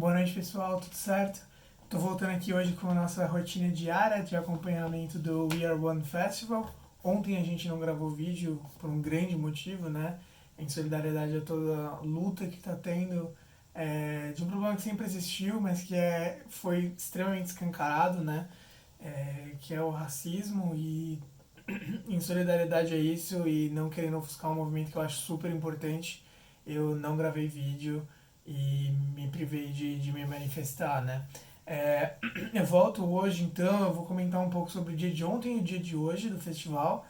Boa noite, pessoal, tudo certo? Tô voltando aqui hoje com a nossa rotina diária de acompanhamento do We Are One Festival. Ontem a gente não gravou vídeo por um grande motivo, né? Em solidariedade a toda a luta que tá tendo de um problema que sempre existiu, mas que foi extremamente escancarado, né? Que é o racismo e em solidariedade a isso e não querendo ofuscar um movimento que eu acho super importante, eu não gravei vídeo e me privei de me manifestar, né? É, eu volto hoje, então, eu vou comentar um pouco sobre o dia de ontem e o dia de hoje do festival.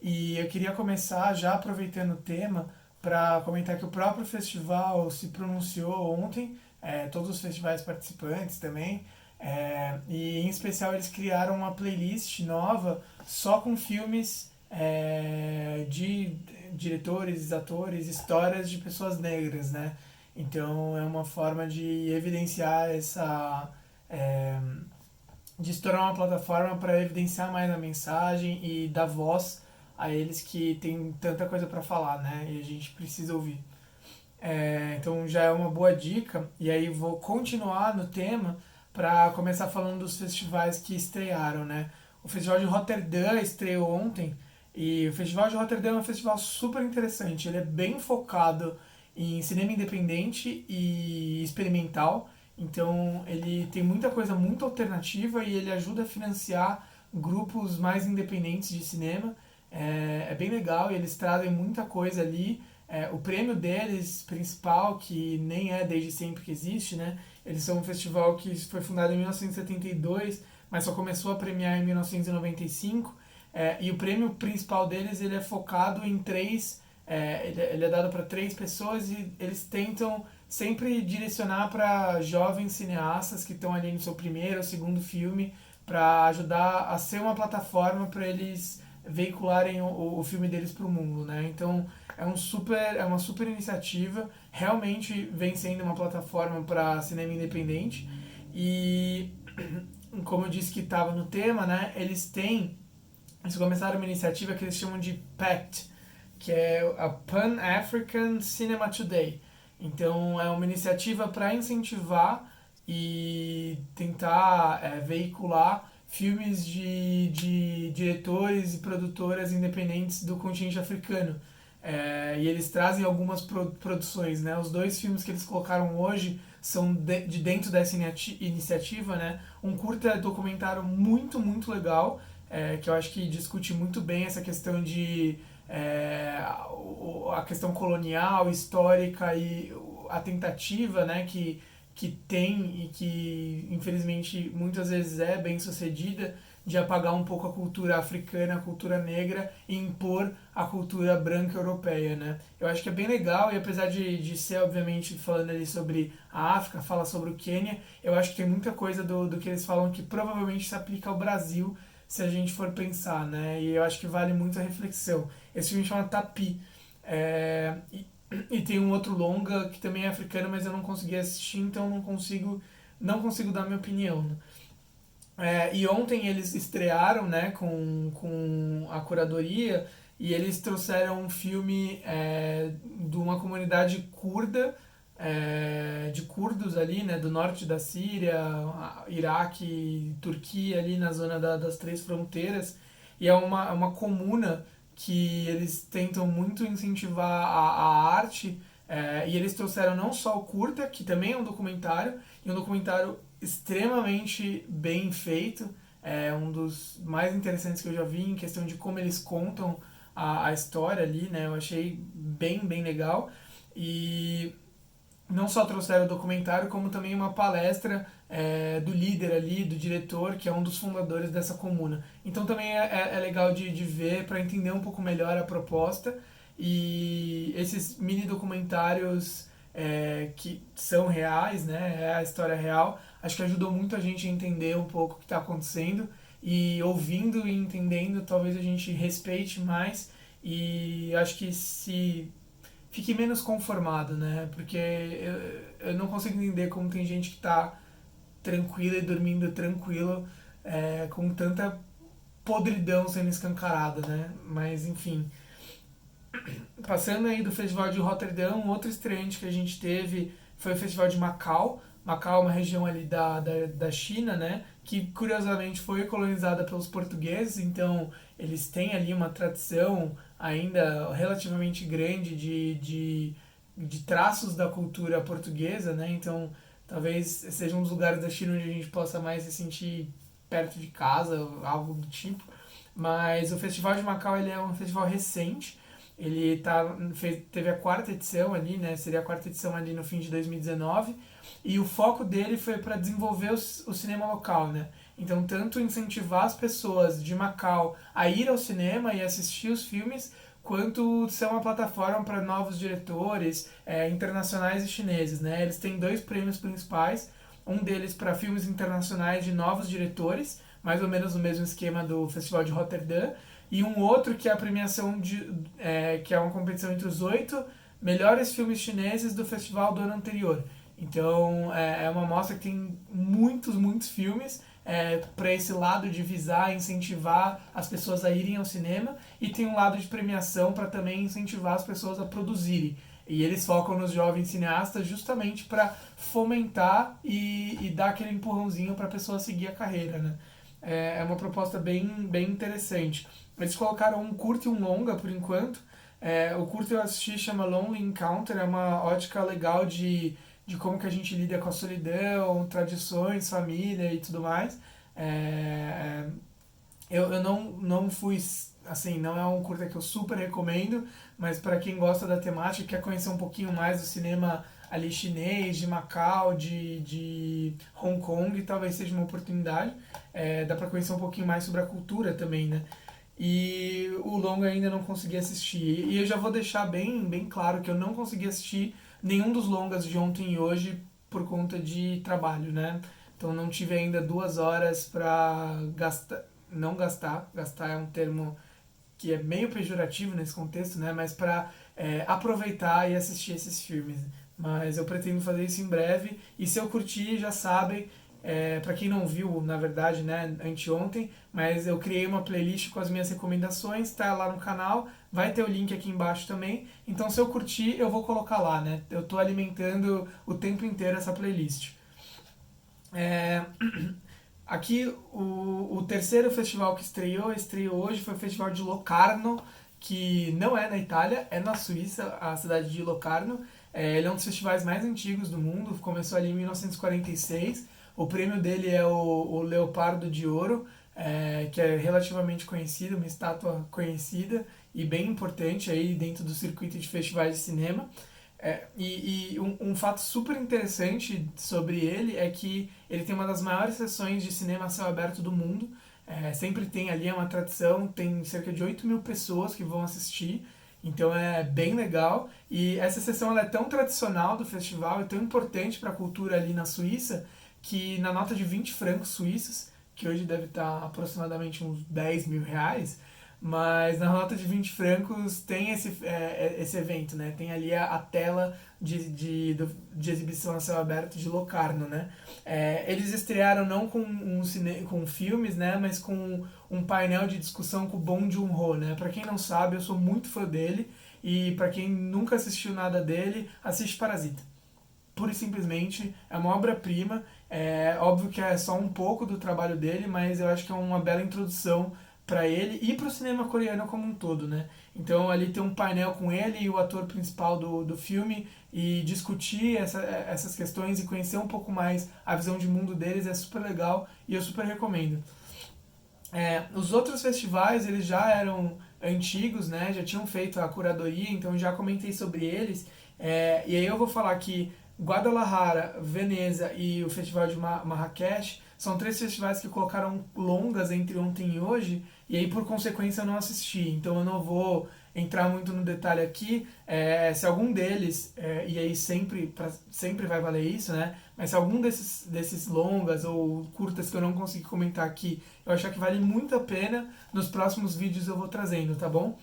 E eu queria começar já aproveitando o tema para comentar que o próprio festival se pronunciou ontem, todos os festivais participantes também, e em especial eles criaram uma playlist nova só com filmes de diretores, atores, histórias de pessoas negras, né? Então é uma forma de evidenciar é, de se tornar uma plataforma para evidenciar mais a mensagem e dar voz a eles que têm tanta coisa para falar, né? E a gente precisa ouvir. Então já é uma boa dica. E aí vou continuar no tema para começar falando dos festivais que estrearam, né? O Festival de Roterdã estreou ontem e o Festival de Roterdã é um festival super interessante. Ele é bem focado em cinema independente e experimental. Então ele tem muita coisa muito alternativa e ele ajuda a financiar grupos mais independentes de cinema. É bem legal e eles trazem muita coisa ali. O prêmio deles, principal, que nem é desde sempre que existe, né? Eles são um festival que foi fundado em 1972, mas só começou a premiar em 1995. E o prêmio principal deles ele é focado em três. Ele é dado para três pessoas e eles tentam sempre direcionar para jovens cineastas que estão ali no seu primeiro ou segundo filme para ajudar a ser uma plataforma para eles veicularem o filme deles para o mundo, né? Então é uma super iniciativa, realmente vem sendo uma plataforma para cinema independente e como eu disse que estava no tema, né? Eles começaram uma iniciativa que eles chamam de PACT, que é a Pan African Cinema Today. Então é uma iniciativa para incentivar e tentar veicular filmes de diretores e produtoras independentes do continente africano. E eles trazem algumas produções, né? Os dois filmes que eles colocaram hoje são de dentro dessa iniciativa, né? Um curta documentário muito, muito legal, que eu acho que discute muito bem essa questão de a questão colonial, histórica e a tentativa, né, que tem e que infelizmente muitas vezes é bem sucedida de apagar um pouco a cultura africana, a cultura negra e impor a cultura branca europeia, né? Eu acho que é bem legal e apesar de ser, obviamente, falando ali sobre a África, fala sobre o Quênia, eu acho que tem muita coisa do que eles falam que provavelmente se aplica ao Brasil se a gente for pensar, né? E eu acho que vale muito a reflexão. Esse filme chama Tapi. E tem um outro longa que também é africano, mas eu não consegui assistir, então não consigo dar minha opinião, né? E ontem eles estrearam, né, com a curadoria e eles trouxeram um filme de uma comunidade curda, de curdos ali, né, do norte da Síria, Iraque, Turquia, ali na zona das três fronteiras. E é uma comuna que eles tentam muito incentivar a arte. E eles trouxeram não só o curta, que também é um documentário, e um documentário extremamente bem feito, um dos mais interessantes que eu já vi em questão de como eles contam a história ali, né? Eu achei bem, bem legal. E não só trouxeram o documentário, como também uma palestra do líder ali, do diretor, que é um dos fundadores dessa comuna. Então também é legal de ver para entender um pouco melhor a proposta. E esses mini documentários que são reais, né, é a história real, acho que ajudou muito a gente a entender um pouco o que está acontecendo. E ouvindo e entendendo, talvez a gente respeite mais e acho que se fique menos conformado, né? Porque eu não consigo entender como tem gente que tá tranquila e dormindo tranquilo com tanta podridão sendo escancarada, né? Mas enfim. Passando aí do Festival de Roterdã, um outro estreante que a gente teve foi o Festival de Macau. Macau é uma região ali da China, né? Que curiosamente foi colonizada pelos portugueses, então eles têm ali uma tradição ainda relativamente grande de traços da cultura portuguesa, né? Então talvez seja um dos lugares da China onde a gente possa mais se sentir perto de casa, algo do tipo. Mas o Festival de Macau ele é um festival recente. Ele teve a quarta edição ali, né? Seria a quarta edição ali no fim de 2019. E o foco dele foi para desenvolver o cinema local, né? Então, tanto incentivar as pessoas de Macau a ir ao cinema e assistir os filmes, quanto ser uma plataforma para novos diretores internacionais e chineses, né? Eles têm dois prêmios principais, um deles para filmes internacionais de novos diretores, mais ou menos no mesmo esquema do Festival de Rotterdam, e um outro que é a premiação que é uma competição entre os 8 melhores filmes chineses do festival do ano anterior. Então é uma mostra que tem muitos filmes para esse lado de visar, incentivar as pessoas a irem ao cinema, e tem um lado de premiação para também incentivar as pessoas a produzirem. E eles focam nos jovens cineastas justamente para fomentar e dar aquele empurrãozinho para a pessoa seguir a carreira, né? É uma proposta bem interessante. Eles colocaram um curto e um longa por enquanto. O curto eu assisti, chama Lonely Encounter, é uma ótica legal de como que a gente lida com a solidão, tradições, família e tudo mais. Eu não fui, assim, não é um curta que eu super recomendo, mas para quem gosta da temática, quer conhecer um pouquinho mais do cinema ali chinês, de Macau, de Hong Kong, talvez seja uma oportunidade. Dá para conhecer um pouquinho mais sobre a cultura também, né? E o longa ainda não consegui assistir. E eu já vou deixar bem claro que eu não consegui assistir nenhum dos longas de ontem e hoje por conta de trabalho, né? Então não tive ainda 2 horas para gastar, não gastar, gastar é um termo que é meio pejorativo nesse contexto, né? Mas para aproveitar e assistir esses filmes. Mas eu pretendo fazer isso em breve. E se eu curtir, já sabem, para quem não viu, na verdade, né, anteontem, mas eu criei uma playlist com as minhas recomendações, tá lá no canal, vai ter o link aqui embaixo também. Então se eu curtir, eu vou colocar lá, né? Eu tô alimentando o tempo inteiro essa playlist. É, Aqui, o terceiro festival que estreou hoje, foi o Festival de Locarno, que não é na Itália, é na Suíça, a cidade de Locarno. Ele é um dos festivais mais antigos do mundo, começou ali em 1946. O prêmio dele é o Leopardo de Ouro, que é relativamente conhecido, uma estátua conhecida e bem importante aí dentro do circuito de festivais de cinema. Um fato super interessante sobre ele é que ele tem uma das maiores sessões de cinema a céu aberto do mundo. Sempre tem ali, é uma tradição, tem cerca de 8 mil pessoas que vão assistir, então é bem legal. E essa sessão ela é tão tradicional do festival e tão importante para a cultura ali na Suíça, que na nota de 20 francos suíços, que hoje deve estar aproximadamente uns 10 mil reais, mas na nota de 20 francos tem esse evento, né? Tem ali a tela de exibição a céu aberto de Locarno, né? Eles estrearam não com filmes, né? Mas com um painel de discussão com o Bong Joon-ho, né? Pra quem não sabe, eu sou muito fã dele, e pra quem nunca assistiu nada dele, assiste Parasita. Pura e simplesmente é uma obra-prima. É óbvio que é só um pouco do trabalho dele, mas eu acho que é uma bela introdução para ele e para o cinema coreano como um todo, né? Então ali tem um painel com ele e o ator principal do filme, e discutir essas questões e conhecer um pouco mais a visão de mundo deles é super legal e eu super recomendo. Os outros festivais eles já eram antigos, né? Já tinham feito a curadoria, então já comentei sobre eles. E aí eu vou falar que Guadalajara, Veneza e o Festival de Marrakech são 3 festivais que colocaram longas entre ontem e hoje, e aí por consequência eu não assisti, então eu não vou entrar muito no detalhe aqui. Se algum deles, e aí sempre vai valer isso, né? Mas se algum desses longas ou curtas que eu não consegui comentar aqui, eu achar que vale muito a pena, nos próximos vídeos eu vou trazendo, tá bom?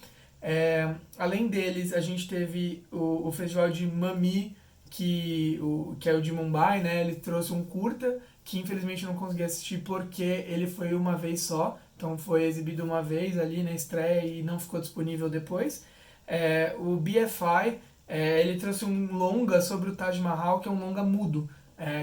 Além deles, a gente teve o festival de Mami, que é o de Mumbai, né? Ele trouxe um curta que infelizmente eu não consegui assistir porque ele foi uma vez só, então foi exibido uma vez ali na estreia e não ficou disponível depois. O BFI, ele trouxe um longa sobre o Taj Mahal, que é um longa mudo.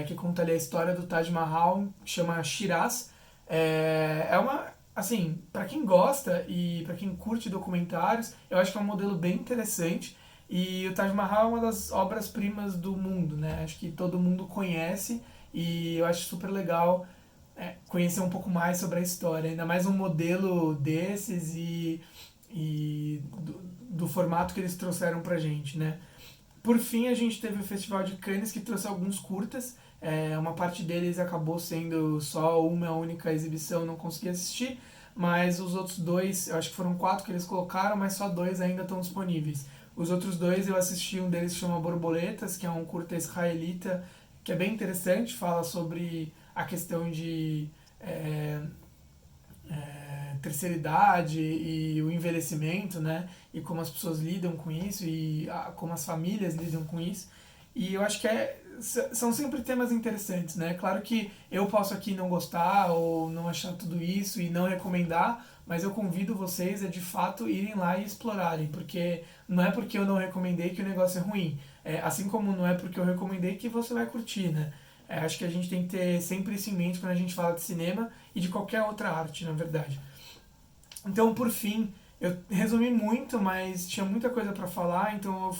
que conta ali a história do Taj Mahal, chama Shiraz. É uma, assim, para quem gosta e para quem curte documentários, eu acho que é um modelo bem interessante. E o Taj Mahal é uma das obras-primas do mundo, né? Acho que todo mundo conhece e eu acho super legal conhecer um pouco mais sobre a história, ainda mais um modelo desses e do formato que eles trouxeram pra gente, né? Por fim, a gente teve o Festival de Cannes, que trouxe alguns curtas. Uma parte deles acabou sendo só uma única exibição, não consegui assistir, mas os outros dois, eu acho que foram 4 que eles colocaram, mas só 2 ainda estão disponíveis. Os outros 2 eu assisti, um deles chama Borboletas, que é um curta israelita, que é bem interessante, fala sobre a questão de terceira idade e o envelhecimento, né? E como as pessoas lidam com isso e como as famílias lidam com isso. E eu acho que são sempre temas interessantes, né? Claro que eu posso aqui não gostar ou não achar tudo isso e não recomendar, mas eu convido vocês a de fato irem lá e explorarem, porque não é porque eu não recomendei que o negócio é ruim. Assim como não é porque eu recomendei que você vai curtir, né? Acho que a gente tem que ter sempre isso em mente quando a gente fala de cinema e de qualquer outra arte, na verdade. Então, por fim, eu resumi muito, mas tinha muita coisa para falar, então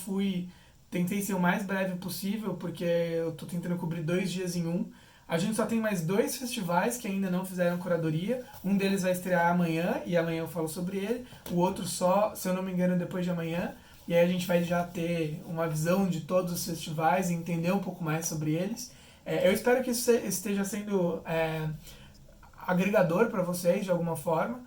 tentei ser o mais breve possível, porque eu tô tentando cobrir 2 dias em um. A gente só tem mais 2 festivais que ainda não fizeram curadoria. Um deles vai estrear amanhã, e amanhã eu falo sobre ele. O outro só, se eu não me engano, depois de amanhã. E aí a gente vai já ter uma visão de todos os festivais e entender um pouco mais sobre eles. Eu espero que isso esteja sendo agregador para vocês de alguma forma.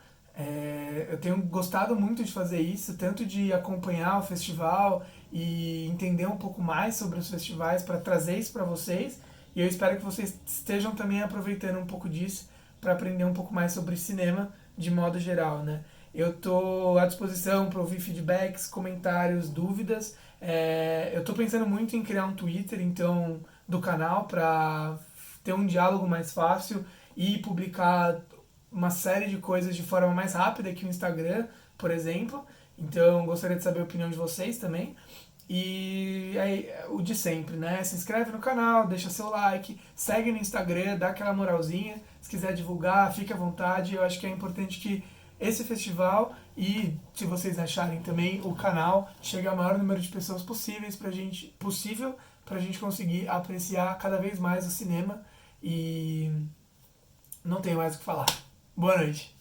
Eu tenho gostado muito de fazer isso, tanto de acompanhar o festival e entender um pouco mais sobre os festivais para trazer isso para vocês. E eu espero que vocês estejam também aproveitando um pouco disso para aprender um pouco mais sobre cinema de modo geral, né? Eu estou à disposição para ouvir feedbacks, comentários, dúvidas. Eu estou pensando muito em criar um Twitter, então, do canal para ter um diálogo mais fácil e publicar uma série de coisas de forma mais rápida que o Instagram, por exemplo. Então, gostaria de saber a opinião de vocês também. E aí, o de sempre, né? Se inscreve no canal, deixa seu like, segue no Instagram, dá aquela moralzinha. Se quiser divulgar, fique à vontade. Eu acho que é importante que esse festival e, se vocês acharem também, o canal chegue ao maior número de pessoas possível pra gente conseguir apreciar cada vez mais o cinema. E não tenho mais o que falar. Boa noite.